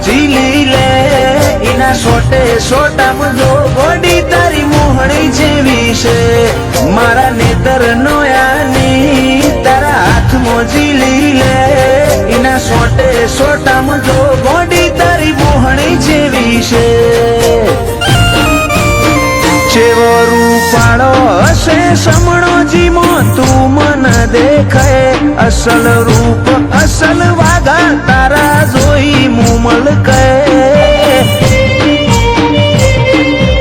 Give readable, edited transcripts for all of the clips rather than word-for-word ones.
ઝીલી લે એના સોટે સોટામાં જો ગોડી તારી મોહણી જેવી છે મારા નેતર નોયાની તારા હાથમાં ઝીલી લે એના સોટે સોટામાં જો ગોડી તારી મોહણી જેવી છે ચેવો રૂપાળો હશે સમણો જીમો તું મન દેખાય અસલ રૂપ અસલ વાગા તારા જોઈ મુમલ કહે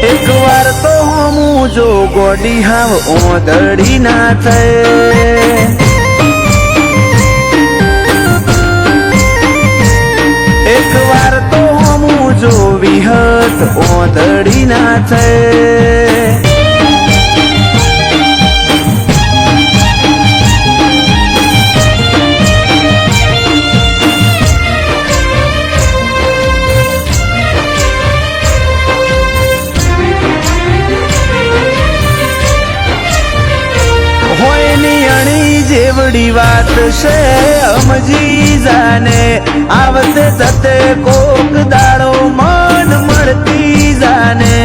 એક વાર તો હું જો ગોડી હાવ ઓદડી ના થાય એક વાર તો હું જો વિહત ઓદડી ના થાય જેવડી વાત છે સમજી જાને આવતે જતે કોક દાડો મન મળતી જાને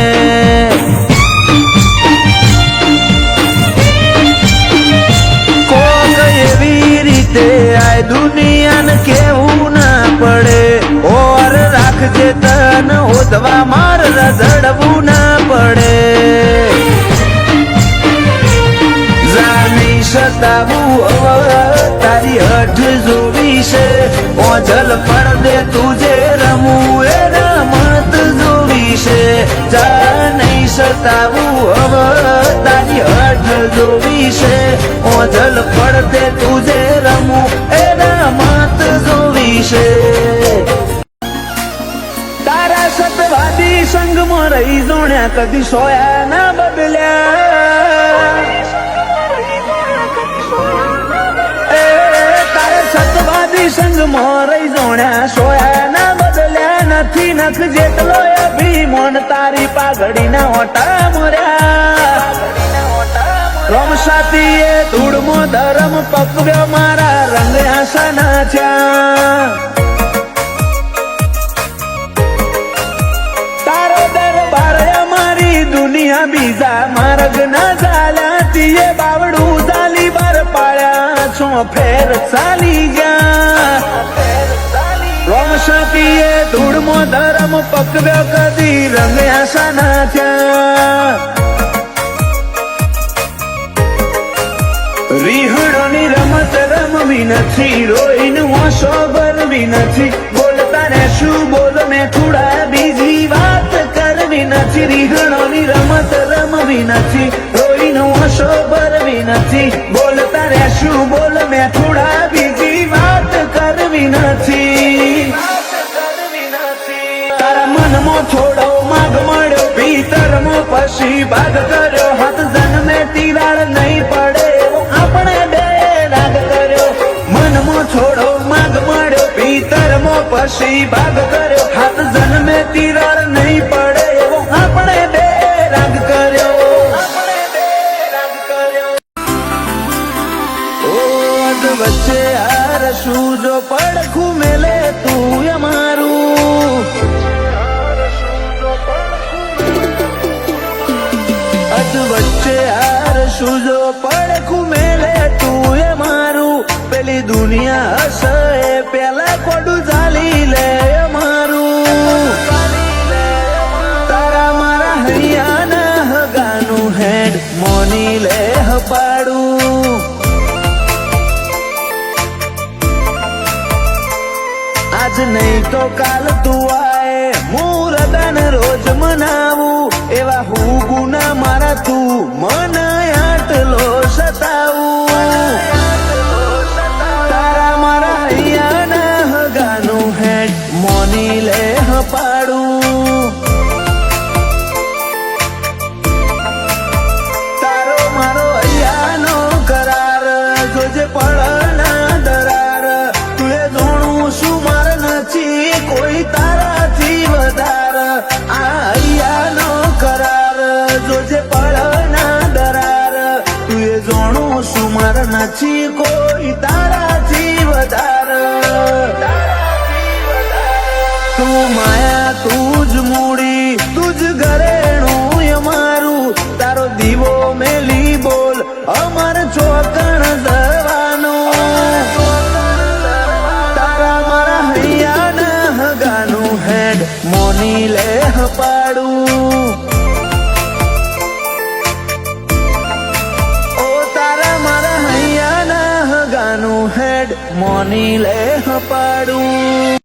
કોક એવી રીતે આ દુનિયાને કેવું ના પડે ઓર રાખજે તન ઓદવા માર રઝડવું ના પડે સતાવું તારી હઠ જોવી છે ઓજલ પડદે તુજે રમવું એ રમત જોવી છે જા નહીં સતાવું તારી હઠ જોવી છે ઓજલ પડદે તુજે રમવું એ રમત જોવી છે તારા સતવાદી સંગમાં રહી જોણ્યા કદી સોયા ના બદલ્યા સતવાદી સંગમાં રહી જોણ્યા સોયા ના બદલ્યા નથી નખ જેટલો અભિમાન તારી પાઘડીના ઓટા મર્યા રમસાતીએ ધૂળમો ધરમ પકવ્યો મારા રંગ આસાના થયા તારો દરબાર અમારી દુનિયા બીજા માર્ગ ના ચાલ્યા તીએ બાવડું ચાલી બાર પાડ્યા છો ફેર ચાલી ગયા રોમસાતીએ ધૂળમો ધરમ પકવ્યો કદી રંગ આસાના થયા રીહણોની રમત રમવી નથી રોઈને ઓછો ભરવી નથી બોલતા ને શું બોલ મેં થોડા બીજી વાત કરવી નથી રીહણોની રમત રમવી નથી રોઈને ઓછો ભરવી નથી બોલતા રે શું બોલ મેં થોડા બીજી વાત કરવી નથી તારા મનમાં થોડો માગ મળ્યો ભીતરમાં પછી ભાગ કર્યો હાથ જન્મે તિરાડ નહીં પડે આપણે બે રાગ કર્યો મનમાં થોડો માગ મળ્યો ભીતરમાં પછી ભાગ કર્યો હાથ જન્મે તિરાડ નહીં પડે આપણે બે રાગ કર્યો વચ્ચે હાર શું જો પડખું મેલે તું અમારું અજ વચ્ચે હાર શું જો પડખું મેલે તું અમારું પેલી દુનિયા હશે પેલા કોડું ચાલી લે અમારું તારા મારા હૈયાના હગાનું હેડ મોની લે હપાડું આજ નહીં તો કાલ તું આય મુરદન રોજ મનાવું એવા હું ગુના મારા તું મન આટલો સતાવું તારા મારા હૈયાના હગાનું હેડ મોની લે હપાડું તારો મારો હૈયાનો કરાર જોજે પડના દરાર તું જોણું શું માર નથી કોઈ તારાથી વધાર આ હૈયાનો કરાર જોજે પડના દરાર તું જોણું શું માર નથી દીવો મેલી બોલ અમર ચોકણ જવાનું તારા મારા હૈયા ના હગાનું હેડ મોની લેહ પાડું ઓ તારા મારા હૈયા ના હગાનું હેડ મોની લેહ પાડું